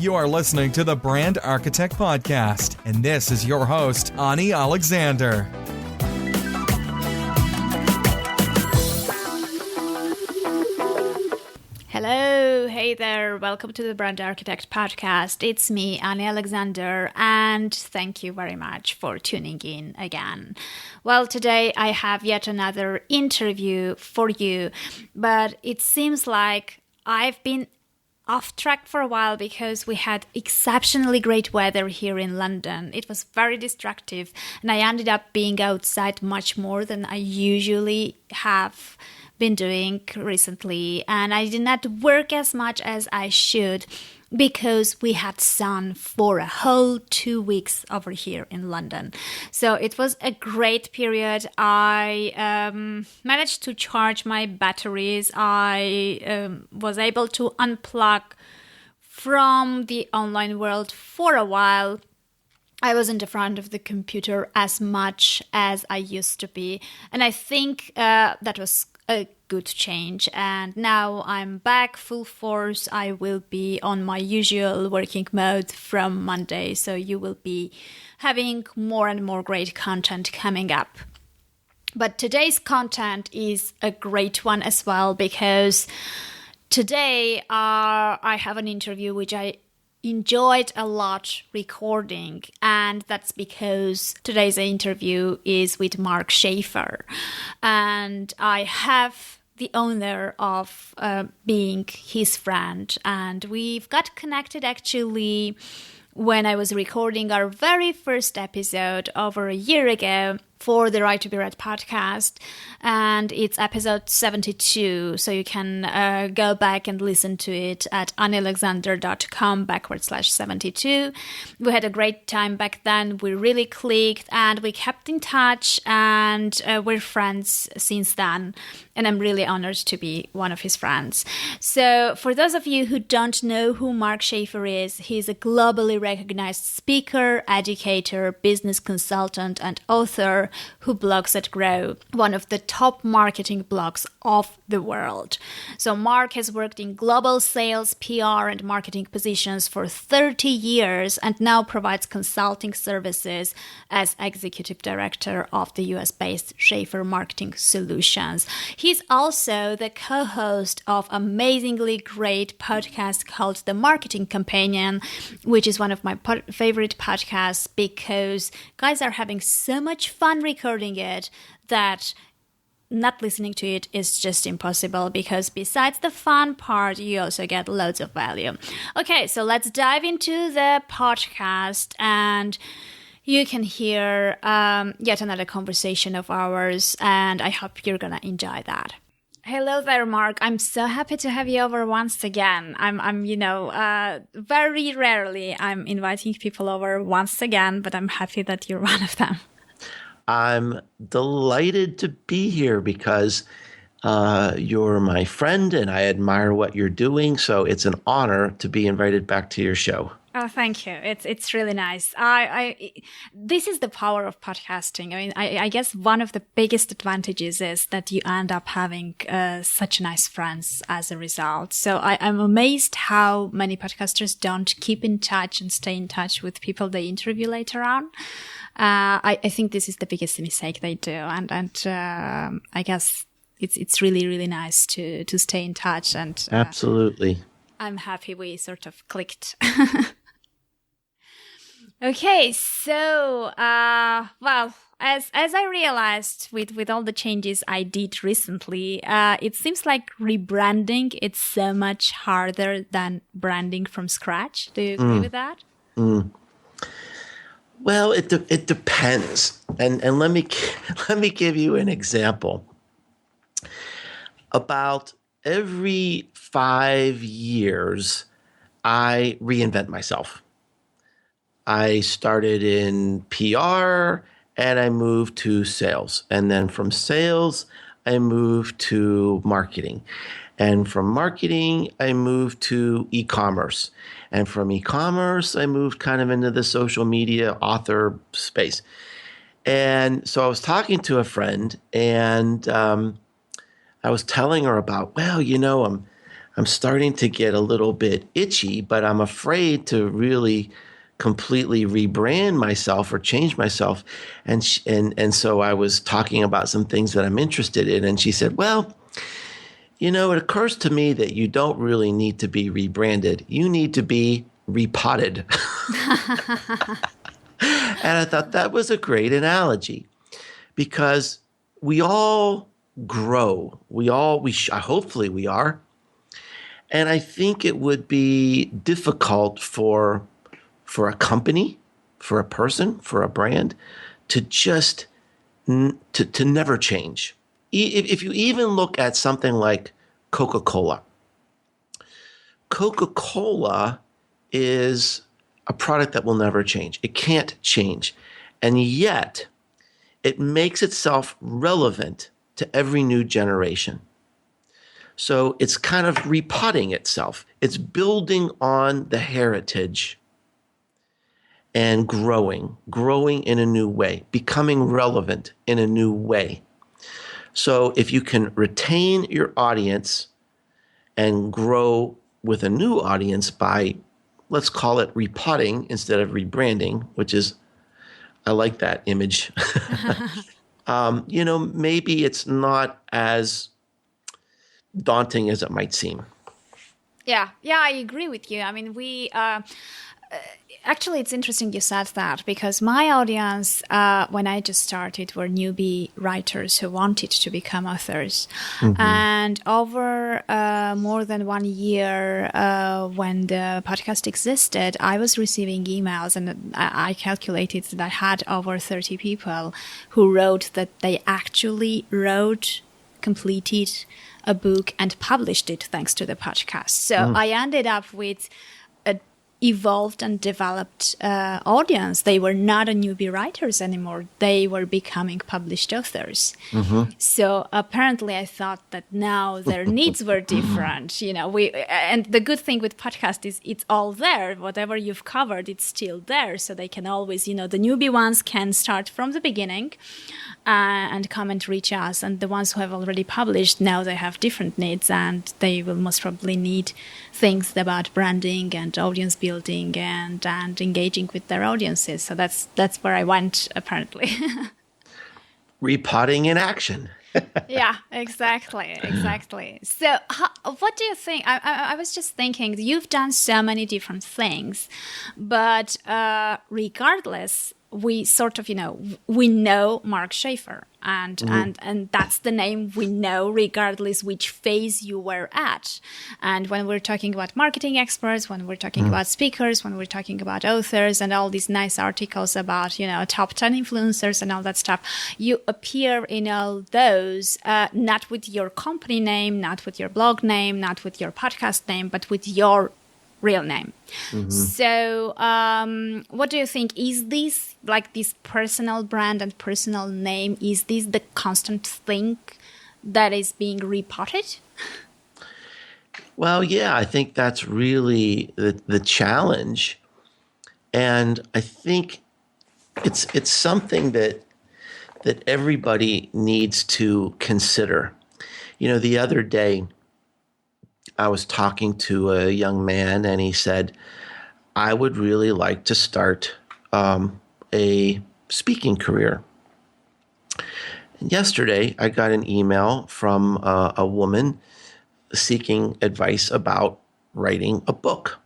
You are listening to the Brand Architect Podcast, and this is your host, Ani Alexander. Hello, hey there, welcome to the Brand Architect Podcast. It's me, Ani Alexander, and thank you very much for tuning in again. Well, today I have yet another interview for you, but it seems like I've been off track for a while because we had exceptionally great weather here in London. It was very destructive, and I ended up being outside much more than I usually have been doing recently, and I did not work as much as I should because we had sun for a whole 2 weeks over here in London. So it was a great period. I managed to charge my batteries. I was able to unplug from the online world for a while. I wasn't in front of the computer as much as I used to be, and I think that was a good change. And now I'm back full force. I will be on my usual working mode from Monday, so you will be having more and more great content coming up. But today's content is a great one as well, because today I have an interview which I enjoyed a lot recording, and that's because today's interview is with Mark Schaefer, and I have the honor of being his friend, and we've got connected actually when I was recording our very first episode over a year ago for the Right to Be Read podcast, and it's episode 72, so you can go back and listen to it at anialexander.com/72. We had a great time back then. We really clicked, and we kept in touch, and we're friends since then, and I'm really honored to be one of his friends. So for those of you who don't know who Mark Schaefer is, he's a globally recognized speaker, educator, business consultant, and author who blogs at Grow, one of the top marketing blogs of the world. So Mark has worked in global sales, PR, and marketing positions for 30 years and now provides consulting services as executive director of the US-based Schaefer Marketing Solutions. He's also the co-host of amazingly great podcast called The Marketing Companion, which is one of my favorite podcasts because guys are having so much fun recording it that not listening to it is just impossible, because besides the fun part, you also get loads of value. Okay, so let's dive into the podcast, and you can hear yet another conversation of ours, and I hope you're gonna enjoy that. Hello there, Mark. I'm so happy to have you over once again. I'm very rarely I'm inviting people over once again, but I'm happy that you're one of them. I'm delighted to be here because you're my friend and I admire what you're doing. So it's an honor to be invited back to your show. Oh, thank you. It's really nice. This is the power of podcasting. I mean, I guess one of the biggest advantages is that you end up having such nice friends as a result. So I'm amazed how many podcasters don't keep in touch and stay in touch with people they interview later on. I think this is the biggest mistake they do, and I guess it's really, really nice to stay in touch. And absolutely, I'm happy we sort of clicked. Okay, so well, as I realized with all the changes I did recently, it seems like rebranding it's so much harder than branding from scratch. Do you agree with that? Well, it depends, and let me give you an example. About every 5 years, I reinvent myself. I started in PR and I moved to sales. And then from sales, I moved to marketing. And from marketing, I moved to e-commerce. And from e-commerce, I moved kind of into the social media author space. And so I was talking to a friend, and I was telling her about, well, I'm starting to get a little bit itchy, but I'm afraid to really completely rebrand myself or change myself. And so I was talking about some things that I'm interested in, and she said, "Well, it occurs to me that you don't really need to be rebranded. You need to be repotted." And I thought that was a great analogy because we all grow. Hopefully we are. And I think it would be difficult for a company, for a person, for a brand to just to never change. If you even look at something like Coca-Cola. Coca-Cola is a product that will never change. It can't change. And yet it makes itself relevant to every new generation. So it's kind of repotting itself. It's building on the heritage and growing in a new way, becoming relevant in a new way. So if you can retain your audience and grow with a new audience by, let's call it repotting instead of rebranding, which is, I like that image. Maybe it's not as daunting as it might seem. Yeah, I agree with you. I mean, we actually, it's interesting you said that because my audience, when I just started, were newbie writers who wanted to become authors. Mm-hmm. And over more than 1 year, when the podcast existed, I was receiving emails, and I calculated that I had over 30 people who wrote that they actually completed a book and published it thanks to the podcast. So I ended up with a evolved and developed audience. They were not a newbie writers anymore. They were becoming published authors. Mm-hmm. So apparently I thought that now their needs were different. And the good thing with podcast is it's all there. Whatever you've covered, it's still there. So they can always, the newbie ones can start from the beginning and come and reach us. And the ones who have already published, now they have different needs, and they will most probably need things about branding and audience building and engaging with their audiences. So that's where I went, apparently. Repotting in action. Yeah, exactly. So what do you think? I was just thinking, you've done so many different things, but regardless, we sort of, we know Mark Schaefer, and that's the name we know regardless which phase you were at. And when we're talking about marketing experts, when we're talking about speakers, when we're talking about authors and all these nice articles about, top 10 influencers and all that stuff, you appear in all those, not with your company name, not with your blog name, not with your podcast name, but with your real name. Mm-hmm. So what do you think? Is this like this personal brand and personal name, is this the constant thing that is being repotted? Well, yeah, I think that's really the challenge. And I think it's something that everybody needs to consider. The other day, I was talking to a young man, and he said, I would really like to start a speaking career. And yesterday, I got an email from a woman seeking advice about writing a book.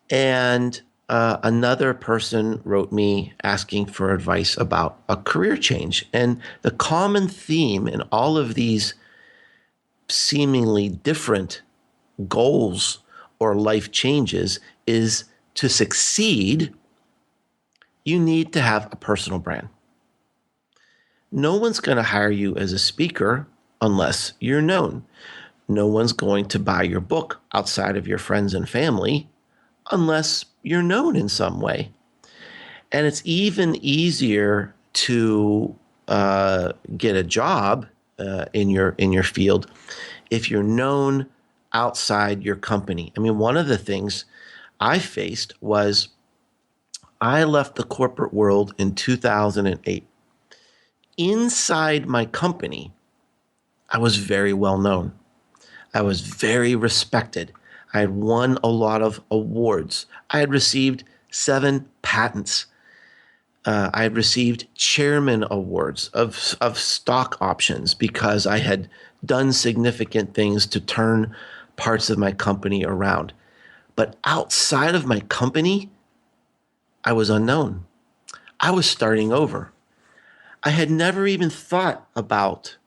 And another person wrote me asking for advice about a career change. And the common theme in all of these seemingly different goals or life changes is to succeed, you need to have a personal brand. No one's going to hire you as a speaker unless you're known. No one's going to buy your book outside of your friends and family unless you're known in some way. And it's even easier to get a job in your field if you're known outside your company. I mean, one of the things I faced was I left the corporate world in 2008. Inside my company, I was very well known. I was very respected. I had won a lot of awards. I had received 7 patents. I had received chairman awards of stock options because I had done significant things to turn parts of my company around. But outside of my company, I was unknown. I was starting over. I had never even thought about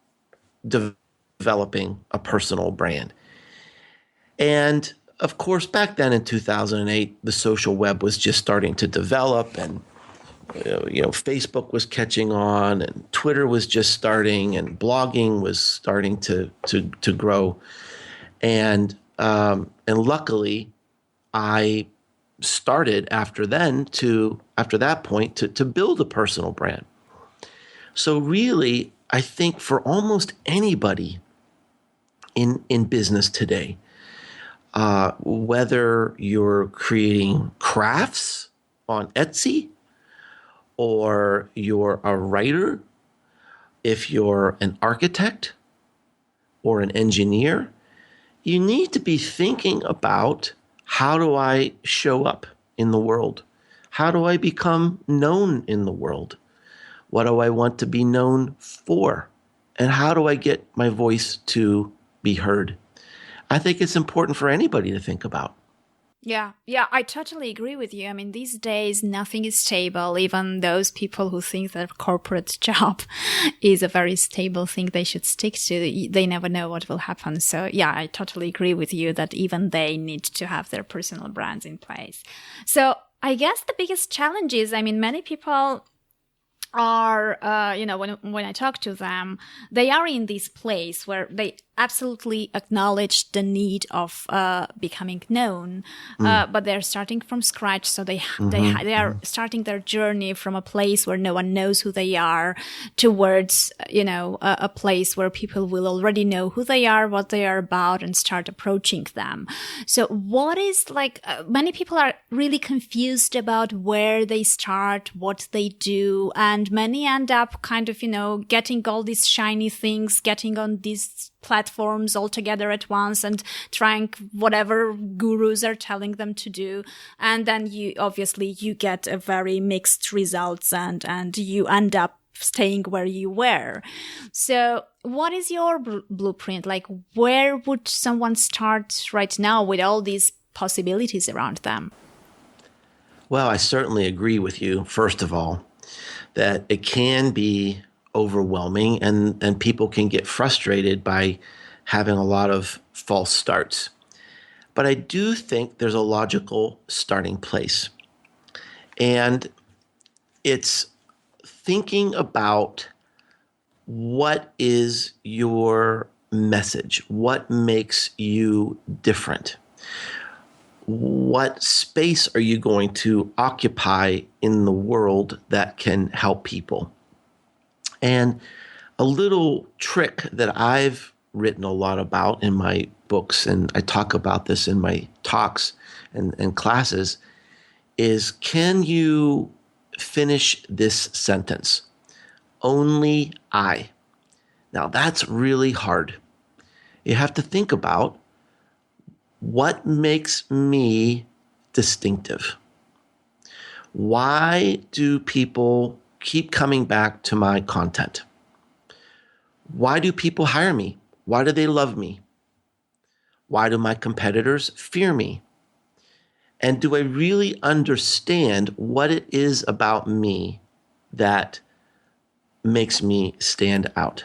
developing a personal brand. And of course, back then in 2008, the social web was just starting to develop, and Facebook was catching on, and Twitter was just starting, and blogging was starting to grow. And luckily, I started after that point to build a personal brand. So really, I think for almost anybody in business today, whether you're creating crafts on Etsy, or you're a writer, if you're an architect or an engineer, you need to be thinking about, how do I show up in the world? How do I become known in the world? What do I want to be known for? And how do I get my voice to be heard? I think it's important for anybody to think about. Yeah, I totally agree with you. I mean, these days, nothing is stable. Even those people who think that corporate job is a very stable thing they should stick to, they never know what will happen. So yeah, I totally agree with you that even they need to have their personal brands in place. So I guess the biggest challenge is, I mean, many people are, when I talk to them, they are in this place where they absolutely acknowledge the need of becoming known, but they're starting from scratch. So they are starting their journey from a place where no one knows who they are towards a place where people will already know who they are, what they are about, and start approaching them. So what is many people are really confused about where they start, what they do, and many end up kind of getting all these shiny things, getting on these platforms all together at once and trying whatever gurus are telling them to do. And then you get a very mixed results and you end up staying where you were. So what is your blueprint? Where would someone start right now with all these possibilities around them? Well, I certainly agree with you, first of all, that it can be overwhelming and people can get frustrated by having a lot of false starts. But I do think there's a logical starting place. And it's thinking about, what is your message? What makes you different? What space are you going to occupy in the world that can help people? And a little trick that I've written a lot about in my books, and I talk about this in my talks and classes, is, can you finish this sentence? Only I. Now that's really hard. You have to think about, what makes me distinctive? Why do people keep coming back to my content? Why do people hire me? Why do they love me? Why do my competitors fear me? And do I really understand what it is about me that makes me stand out?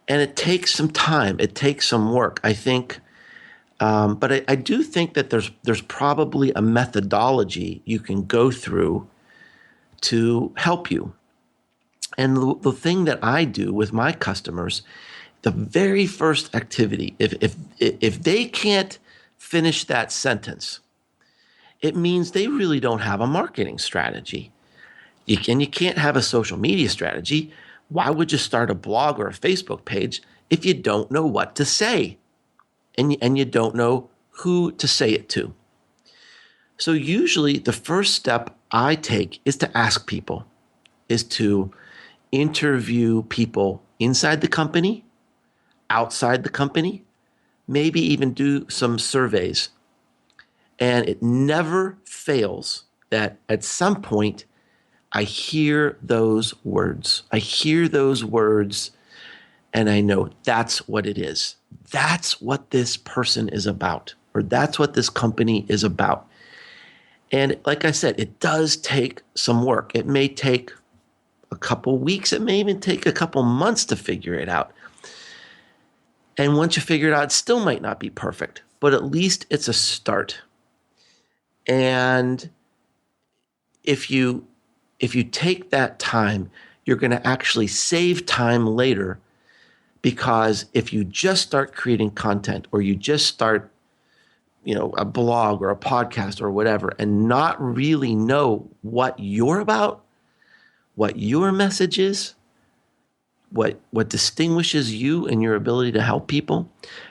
And it takes some time. It takes some work, I think. But I do think that there's probably a methodology you can go through to help you. And the thing that I do with my customers, the very first activity, if they can't finish that sentence, it means they really don't have a marketing strategy. You can't have a social media strategy. Why would you start a blog or a Facebook page if you don't know what to say and you don't know who to say it to? So usually the first step I take is to ask people, is to interview people inside the company, outside the company, maybe even do some surveys. And it never fails that at some point I hear those words. I hear those words and I know that's what it is. That's what this person is about, or that's what this company is about. And like I said, it does take some work. It may take a couple weeks. It may even take a couple months to figure it out. And once you figure it out, it still might not be perfect, but at least it's a start. And if you take that time, you're going to actually save time later, because if you just start creating content, or you just start, a blog or a podcast or whatever, and not really know what you're about, what your message is, what distinguishes you and your ability to help people,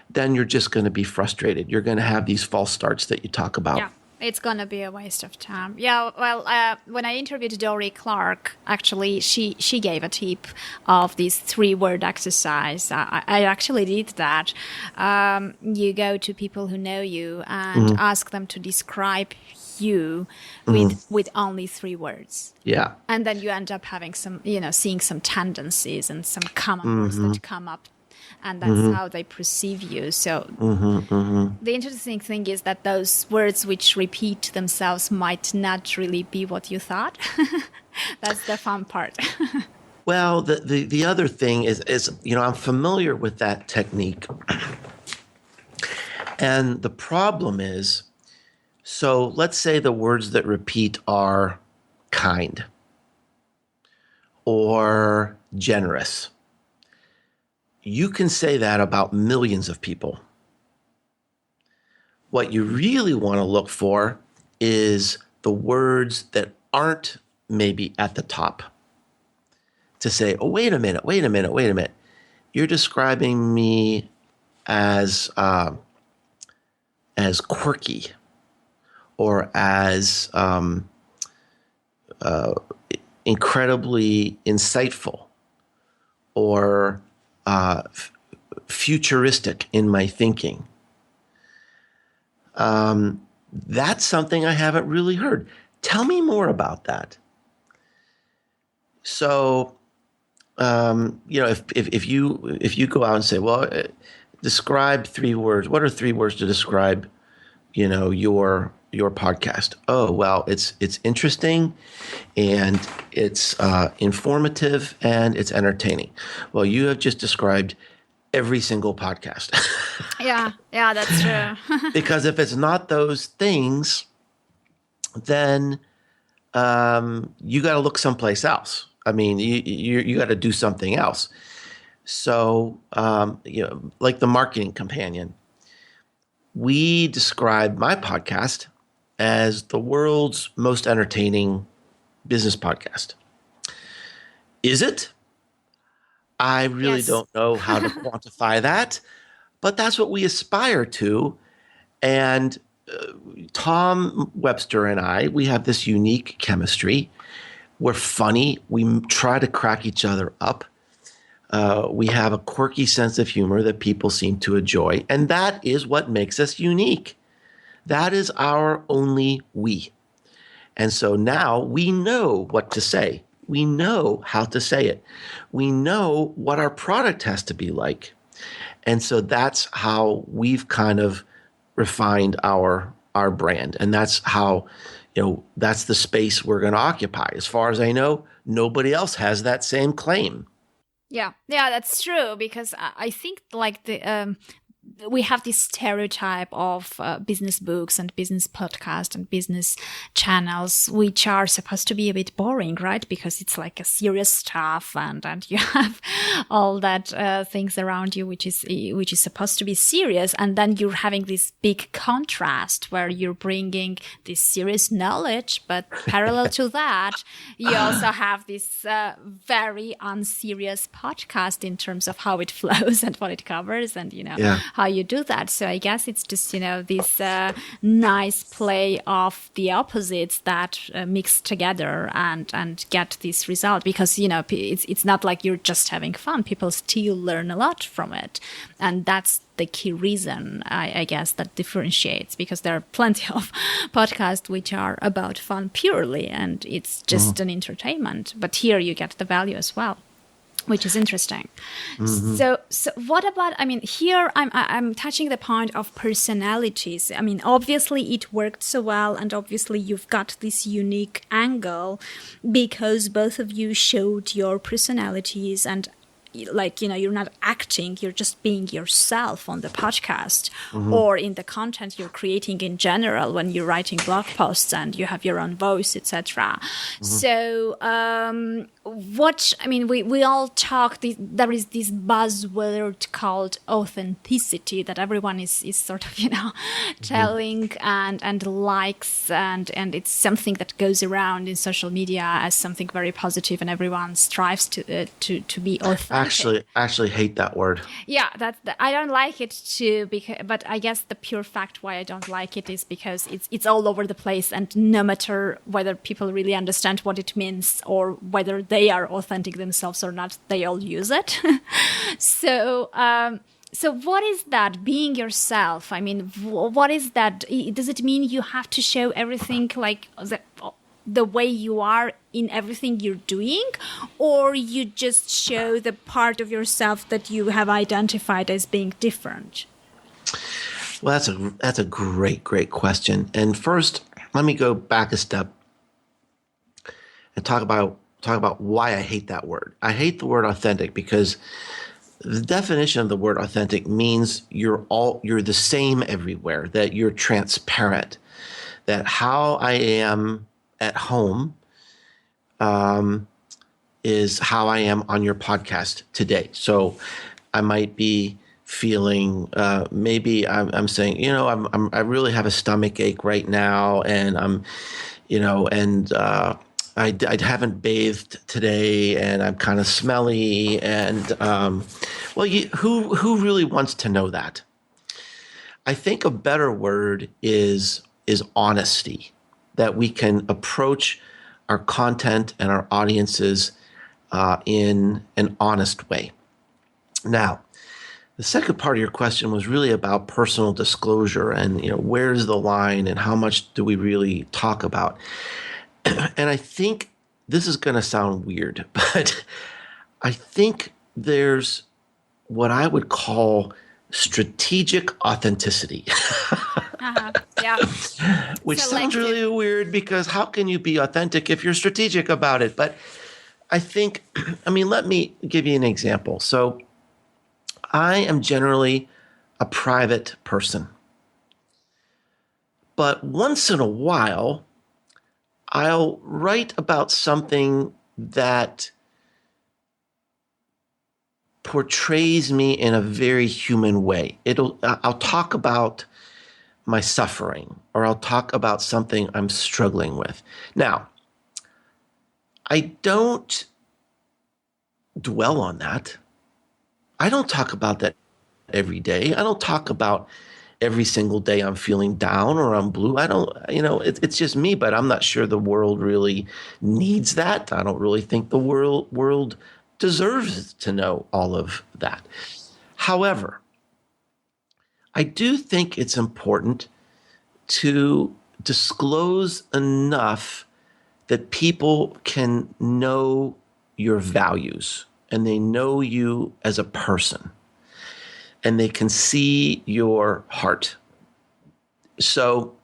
then you're just going to be frustrated. You're going to have these false starts that you talk about. Yeah. It's going to be a waste of time. Yeah, well, when I interviewed Dory Clark, actually, she gave a tip of this 3-word exercise. I actually did that. You go to people who know you and ask them to describe you with only 3 words. Yeah. And then you end up having some, seeing some tendencies and some common words that come up. And that's how they perceive you. So the interesting thing is that those words which repeat themselves might not really be what you thought. That's the fun part. Well, the other thing is I'm familiar with that technique. And the problem is, so let's say the words that repeat are kind or generous. You can say that about millions of people. What you really want to look for is the words that aren't maybe at the top. To say, oh, wait a minute. You're describing me as quirky, or as incredibly insightful, or futuristic in my thinking. That's something I haven't really heard. Tell me more about that. So, if you go out and say, well, describe 3 words. What are 3 words to describe, your podcast? Oh, well, it's interesting, and it's informative, and it's entertaining. Well, you have just described every single podcast. Yeah, that's true. Because if it's not those things, then you got to look someplace else. I mean, you got to do something else. So, like the Marketing Companion, we describe my podcast as the world's most entertaining business podcast. Is it? I really don't know how to quantify that, but that's what we aspire to. And Tom Webster and I, we have this unique chemistry. We're funny. We try to crack each other up. We have a quirky sense of humor that people seem to enjoy. And that is what makes us unique. That is our only we. And so now we know what to say. We know how to say it. We know what our product has to be like. And so that's how we've kind of refined our brand. And that's how, that's the space we're going to occupy. As far as I know, nobody else has that same claim. Yeah, that's true, because I think like we have this stereotype of business books and business podcasts and business channels, which are supposed to be a bit boring, right? Because it's like a serious stuff, and you have all that things around you, which is supposed to be serious, and then you're having this big contrast where you're bringing this serious knowledge, but parallel to that, you also have this very unserious podcast in terms of how it flows and what it covers, and how how you do that. So I guess it's just, this nice play of the opposites that mix together and get this result, because, it's not like you're just having fun. People still learn a lot from it. And that's the key reason, I guess, that differentiates, because there are plenty of podcasts which are about fun purely, and it's just an entertainment. But here you get the value as well, which is interesting. So what about, here I'm touching the point of personalities. Obviously it worked so well, and obviously you've got this unique angle because both of you showed your personalities, and you're not acting, you're just being yourself on the podcast or in the content you're creating in general when you're writing blog posts and you have your own voice, etc. So we all talk, there is this buzzword called authenticity that everyone is sort of, telling and likes, and it's something that goes around in social media as something very positive, and everyone strives to be authentic. Actually hate that word. Yeah, I don't like it too, but I guess the pure fact why I don't like it is because it's all over the place, and no matter whether people really understand what it means or whether they are authentic themselves or not, they all use it. So what is that, being yourself? What is that? Does it mean you have to show everything like the way you are in everything you're doing, or you just show the part of yourself that you have identified as being different? Well, that's a great question. And first, let me go back a step and talk about why I hate that word. I hate the word authentic because the definition of the word authentic means you're the same everywhere, that you're transparent, that how I am at home is how I am on your podcast today. So I might be feeling, maybe I'm saying, I really have a stomach ache right now, and I haven't bathed today, and I'm kind of smelly, and who really wants to know that? I think a better word is honesty, that we can approach our content and our audiences in an honest way. Now, the second part of your question was really about personal disclosure and, where's the line and how much do we really talk about? And I think this is going to sound weird, but I think there's what I would call strategic authenticity. Yeah. Which sounds really weird, because how can you be authentic if you're strategic about it? But I think, let me give you an example. So I am generally a private person, but once in a while, I'll write about something that portrays me in a very human way. I'll talk about my suffering, or I'll talk about something I'm struggling with. Now, I don't dwell on that. I don't talk about that every day. I don't talk about every single day I'm feeling down or I'm blue. I don't, it's just me, but I'm not sure the world really needs that. I don't really think the world deserves to know all of that. However, I do think it's important to disclose enough that people can know your values and they know you as a person and they can see your heart. So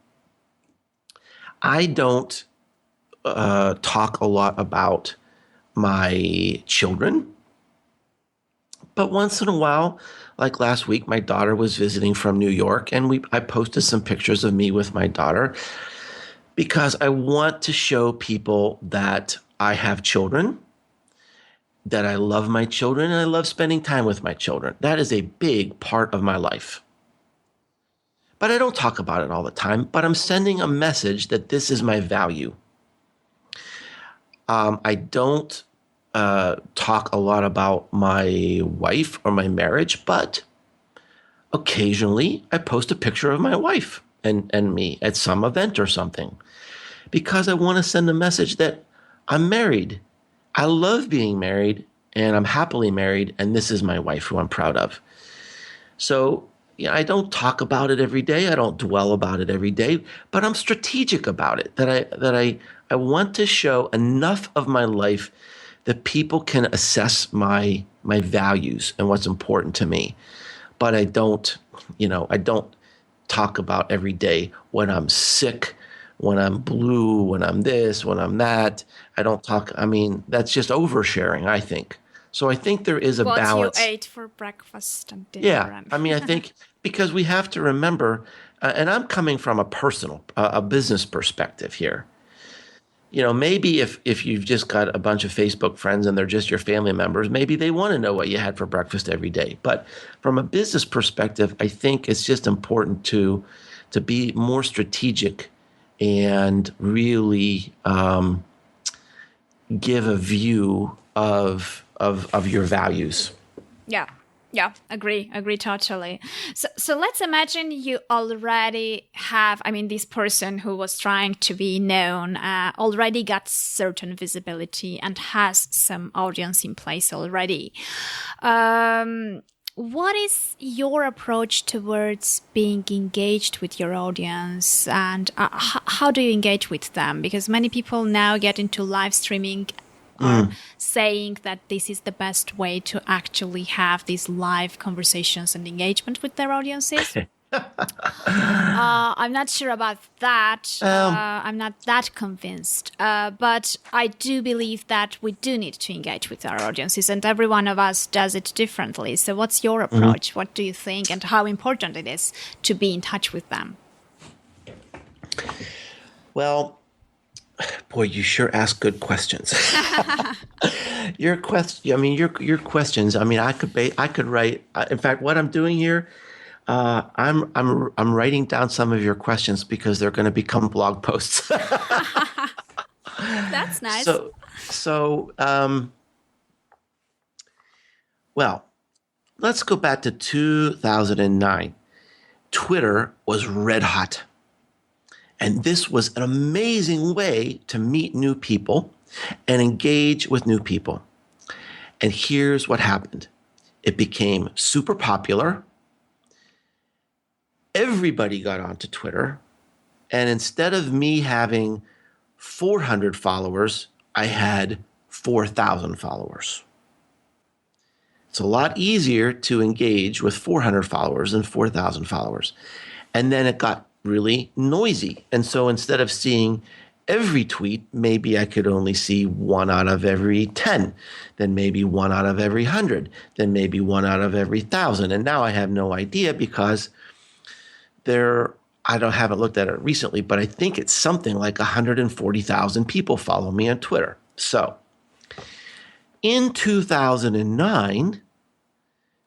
I don't talk a lot about my children, but once in a while, like last week, my daughter was visiting from New York, and I posted some pictures of me with my daughter because I want to show people that I have children, that I love my children, and I love spending time with my children. That is a big part of my life. But I don't talk about it all the time, but I'm sending a message that this is my value. I don't talk a lot about my wife or my marriage, but occasionally I post a picture of my wife and me at some event or something because I want to send a message that I'm married. I love being married and I'm happily married. And this is my wife who I'm proud of. So yeah, I don't talk about it every day. I don't dwell about it every day, but I'm strategic about it that I want to show enough of my life that people can assess my values and what's important to me. But I don't talk about every day when I'm sick, when I'm blue, when I'm this, when I'm that. I don't talk. I mean, that's just oversharing, I think. So I think there is a What balance. you ate for breakfast and dinner. Yeah. I mean, I think because we have to remember, and I'm coming from a business perspective here. Maybe if you've just got a bunch of Facebook friends and they're just your family members, maybe they want to know what you had for breakfast every day. But from a business perspective, I think it's just important to be more strategic and really give a view of your values. Yeah. Yeah, agree totally. So let's imagine you already have, this person who was trying to be known already got certain visibility and has some audience in place already. What is your approach towards being engaged with your audience, and how do you engage with them? Because many people now get into live streaming are saying that this is the best way to actually have these live conversations and engagement with their audiences. I'm not sure about that. I'm not that convinced. But I do believe that we do need to engage with our audiences, and every one of us does it differently. So what's your approach? What do you think, and how important it is to be in touch with them? Well, boy, you sure ask good questions. Your questions. I mean, I could write. In fact, what I'm doing here, I'm writing down some of your questions because they're going to become blog posts. That's nice. Well, let's go back to 2009. Twitter was red hot. And this was an amazing way to meet new people and engage with new people. And here's what happened. It became super popular. Everybody got onto Twitter. And instead of me having 400 followers, I had 4,000 followers. It's a lot easier to engage with 400 followers than 4,000 followers. And then it got really noisy. And so instead of seeing every tweet, maybe I could only see 1 out of every 10, then maybe 1 out of every 100, then maybe 1 out of every 1,000. And now I have no idea because I haven't looked at it recently, but I think it's something like 140,000 people follow me on Twitter. So in 2009,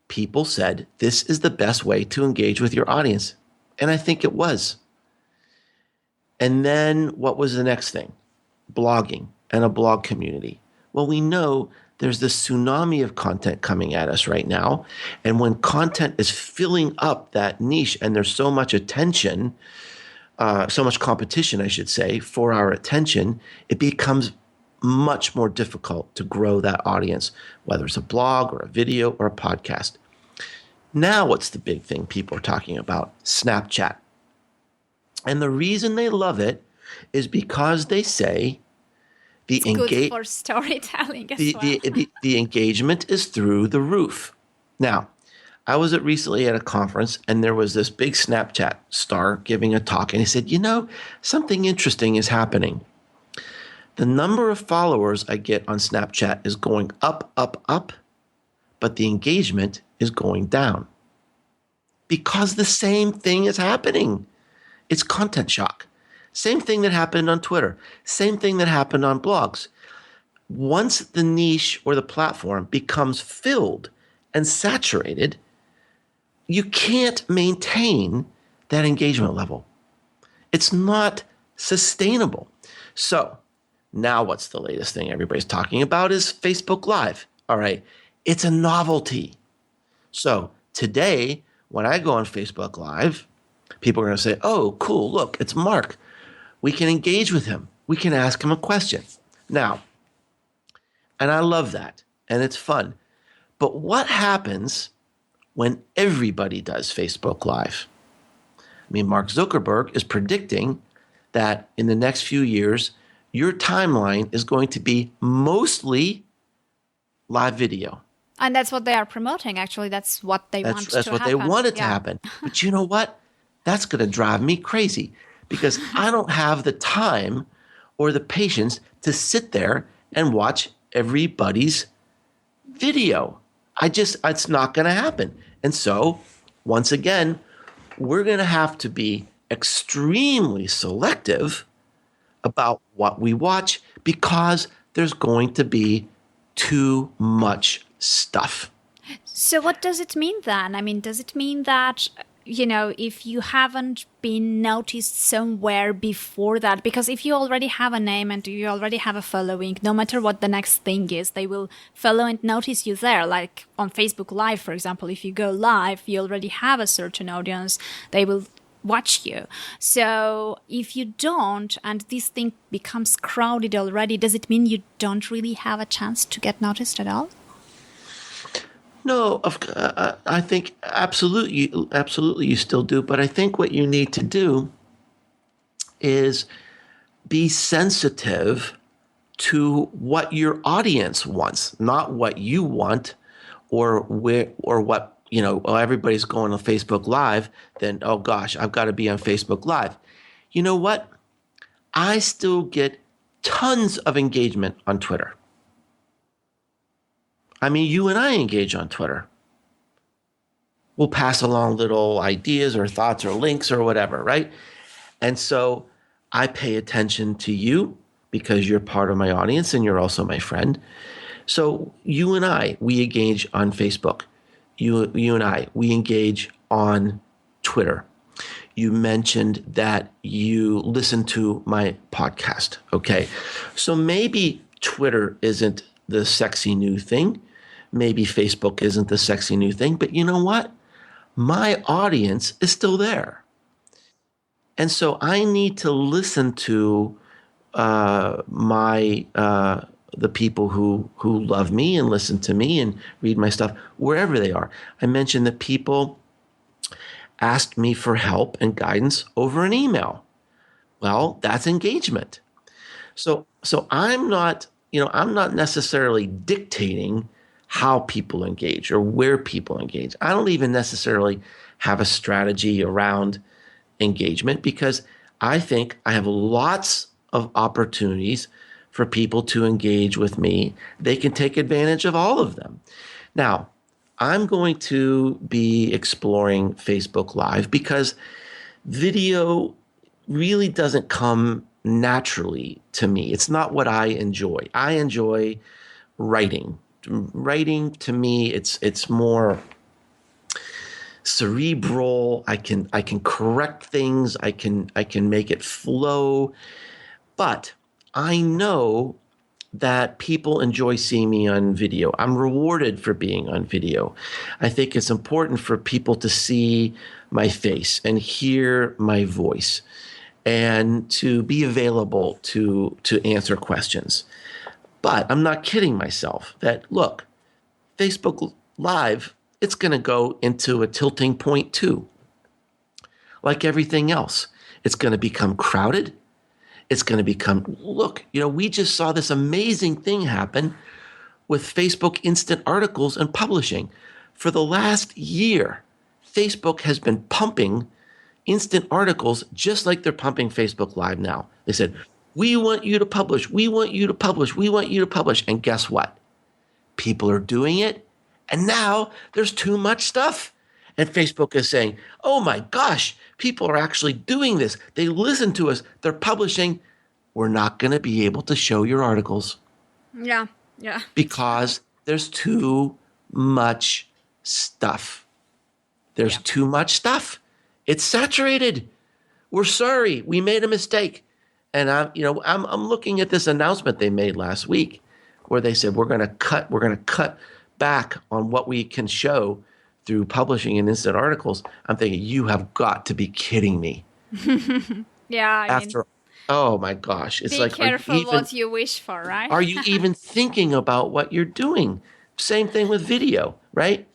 people said, this is the best way to engage with your audience. And I think it was. And then what was the next thing? Blogging and a blog community. Well, we know there's this tsunami of content coming at us right now. And when content is filling up that niche and there's so much attention, so much competition, I should say, for our attention, it becomes much more difficult to grow that audience, whether it's a blog or a video or a podcast. Now, what's the big thing people are talking about? Snapchat. And the reason they love it is because they say good for storytelling as well. The engagement is through the roof. Now, I was recently at a conference and there was this big Snapchat star giving a talk, and he said, something interesting is happening. The number of followers I get on Snapchat is going up, up, up, but the engagement is going down because the same thing is happening. It's content shock. Same thing that happened on Twitter. Same thing that happened on blogs. Once the niche or the platform becomes filled and saturated, you can't maintain that engagement level. It's not sustainable. So now what's the latest thing everybody's talking about is Facebook Live. All right. It's a novelty. So today when I go on Facebook Live, people are going to say, oh, cool, look, it's Mark. We can engage with him. We can ask him a question. Now, and I love that, and it's fun. But what happens when everybody does Facebook Live? I mean, Mark Zuckerberg is predicting that in the next few years, your timeline is going to be mostly live video. And that's what they are promoting, actually. That's what they want to happen. That's what they want it to happen. But you know what? That's going to drive me crazy because I don't have the time or the patience to sit there and watch everybody's video. It's not going to happen. And so, once again, we're going to have to be extremely selective about what we watch because there's going to be too much stuff. So what does it mean then? I mean, does it mean that, if you haven't been noticed somewhere before that, because if you already have a name and you already have a following, no matter what the next thing is, they will follow and notice you there. Like on Facebook Live, for example, if you go live, you already have a certain audience. They will watch you. So if you don't, and this thing becomes crowded already, does it mean you don't really have a chance to get noticed at all? No, I think absolutely you still do. But I think what you need to do is be sensitive to what your audience wants, not what you want, or what everybody's going on Facebook Live. Then oh gosh, I've got to be on Facebook Live. You know what? I still get tons of engagement on Twitter. I mean, you and I engage on Twitter. We'll pass along little ideas or thoughts or links or whatever, right? And so I pay attention to you because you're part of my audience and you're also my friend. So you and I, we engage on Facebook. You and I, we engage on Twitter. You mentioned that you listen to my podcast, okay? So maybe Twitter isn't the sexy new thing. Maybe Facebook isn't the sexy new thing, but you know what? My audience is still there. And so I need to listen to the people who love me and listen to me and read my stuff wherever they are. I mentioned that people asked me for help and guidance over an email. Well, that's engagement. So I'm not necessarily dictating how people engage or where people engage. I don't even necessarily have a strategy around engagement because I think I have lots of opportunities for people to engage with me. They can take advantage of all of them. Now, I'm going to be exploring Facebook Live because video really doesn't come naturally to me. It's not what I enjoy. I enjoy writing. Writing to me, it's more cerebral. I can correct things. I can make it flow. But I know that people enjoy seeing me on video. I'm rewarded for being on video. I think it's important for people to see my face and hear my voice and to be available to answer questions. But I'm not kidding myself that, look, Facebook Live, it's going to go into a tilting point too. Like everything else, it's going to become crowded. It's going to become, we just saw this amazing thing happen with Facebook instant articles and publishing. For the last year, Facebook has been pumping instant articles just like they're pumping Facebook Live now. They said, we want you to publish. We want you to publish. We want you to publish. And guess what? People are doing it. And now there's too much stuff. And Facebook is saying, oh my gosh, people are actually doing this. They listen to us. They're publishing. We're not going to be able to show your articles. Yeah. Because there's too much stuff. There's too much stuff. It's saturated. We're sorry. We made a mistake. And I'm looking at this announcement they made last week where they said we're going to cut back on what we can show through publishing in instant articles, I'm thinking, you have got to be kidding me. Yeah, I mean, Oh my gosh. It's be like, careful what you wish for, right? are you even thinking about what you're doing? Same thing with video, right?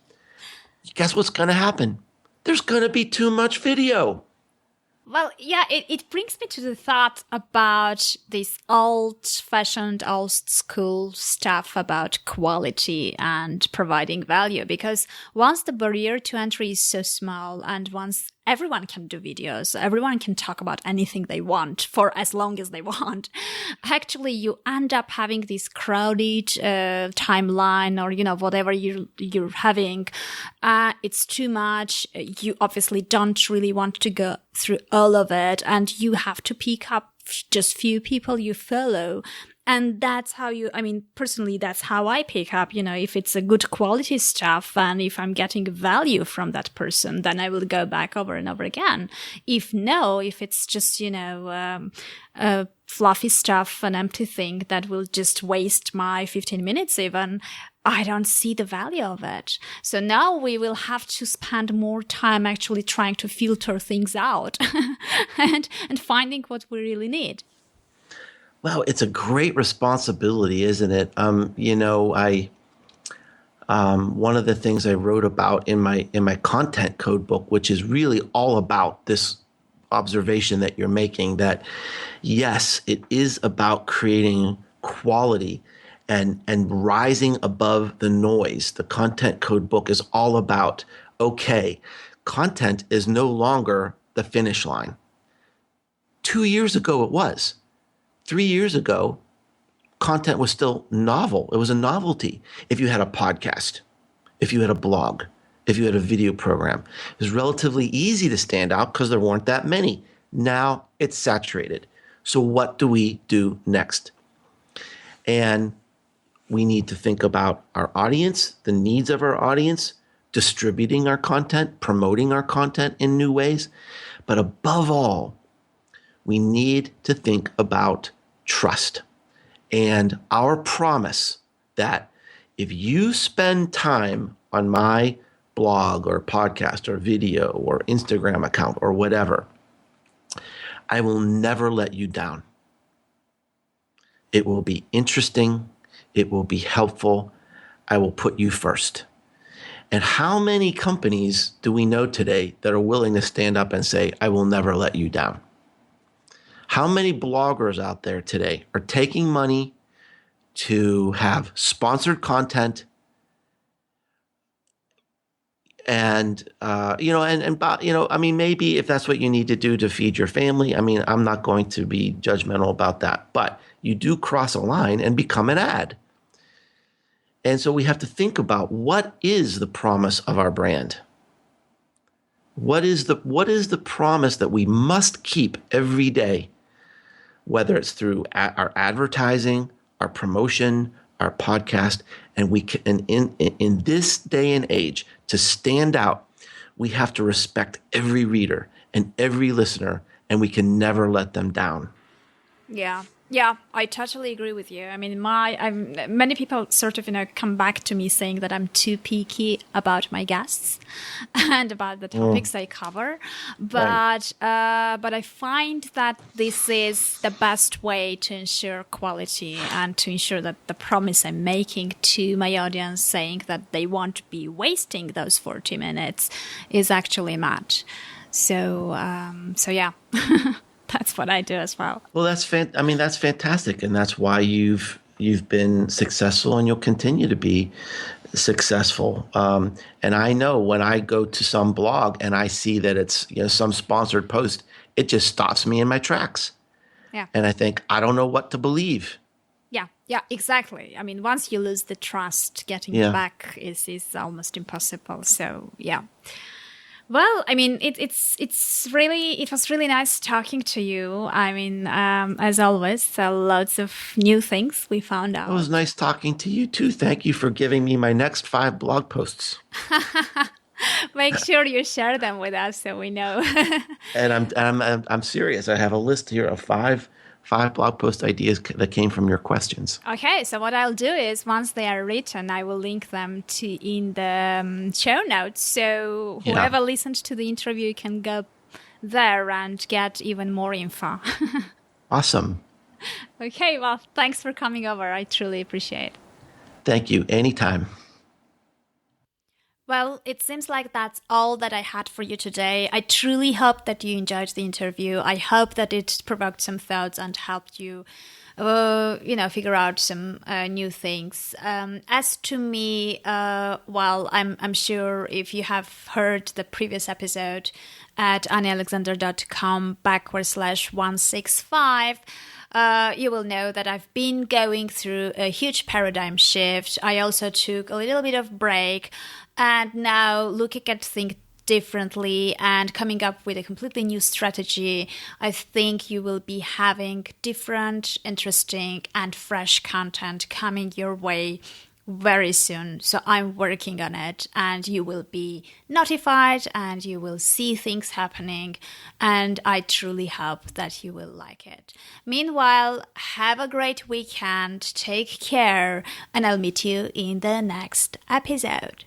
Guess what's going to happen? There's going to be too much video. Well, yeah, it brings me to the thought about this old-fashioned, old-school stuff about quality and providing value. Because once the barrier to entry is so small and once everyone can do videos, everyone can talk about anything they want for as long as they want, actually you end up having this crowded timeline or, whatever you're having. It's too much. You obviously don't really want to go through all of it, and you have to pick up just few people you follow. And that's how personally, that's how I pick up, if it's a good quality stuff and if I'm getting value from that person, then I will go back over and over again. If it's just, fluffy stuff, an empty thing that will just waste my 15 minutes even, I don't see the value of it. So now we will have to spend more time actually trying to filter things out and finding what we really need. Well, it's a great responsibility, isn't it? One of the things I wrote about in my content code book, which is really all about this observation that you're making, that yes, it is about creating quality and rising above the noise. The content code book is all about, okay, content is no longer the finish line. 2 years ago it was. 3 years ago, content was still novel. It was a novelty. If you had a podcast, if you had a blog, if you had a video program, it was relatively easy to stand out because there weren't that many. Now it's saturated. So what do we do next? And we need to think about our audience, the needs of our audience, distributing our content, promoting our content in new ways. But above all, we need to think about trust and our promise that if you spend time on my blog or podcast or video or Instagram account or whatever, I will never let you down. It will be interesting. It will be helpful. I will put you first. And how many companies do we know today that are willing to stand up and say, I will never let you down? How many bloggers out there today are taking money to have sponsored content and, maybe if that's what you need to do to feed your family, I'm not going to be judgmental about that, but you do cross a line and become an ad. And so we have to think about what is the promise of our brand? What is the promise that we must keep every day? Whether it's through our advertising, our promotion, our podcast, and we can, in this day and age, to stand out, we have to respect every reader and every listener, and we can never let them down. Yeah, I totally agree with you. Many people sort of, come back to me saying that I'm too picky about my guests and about the topics I cover. But I find that this is the best way to ensure quality and to ensure that the promise I'm making to my audience, saying that they won't be wasting those 40 minutes, is actually met. So yeah. That's what I do as well. Well, that's fantastic, and that's why you've been successful, and you'll continue to be successful. And I know when I go to some blog and I see that it's some sponsored post, it just stops me in my tracks. Yeah. And I think I don't know what to believe. Yeah, exactly. Once you lose the trust, getting it back is almost impossible. So yeah. Well, it was really nice talking to you. As always, lots of new things we found out. It was nice talking to you too. Thank you for giving me my next 5 blog posts. Make sure you share them with us so we know. And I'm serious. I have a list here of 5 5 blog post ideas that came from your questions. Okay, so what I'll do is once they are written, I will link them to in the show notes. So whoever listened to the interview can go there and get even more info. Awesome. Okay, well, thanks for coming over. I truly appreciate it. Thank you. Anytime. Well, it seems like that's all that I had for you today. I truly hope that you enjoyed the interview. I hope that it provoked some thoughts and helped you, figure out some new things. As to me, I'm sure if you have heard the previous episode at anniealexander.com/165, you will know that I've been going through a huge paradigm shift. I also took a little bit of break and now looking at things differently and coming up with a completely new strategy. I think you will be having different, interesting, and fresh content coming your way very soon. So I'm working on it and you will be notified and you will see things happening, and I truly hope that you will like it. Meanwhile, have a great weekend, take care, and I'll meet you in the next episode.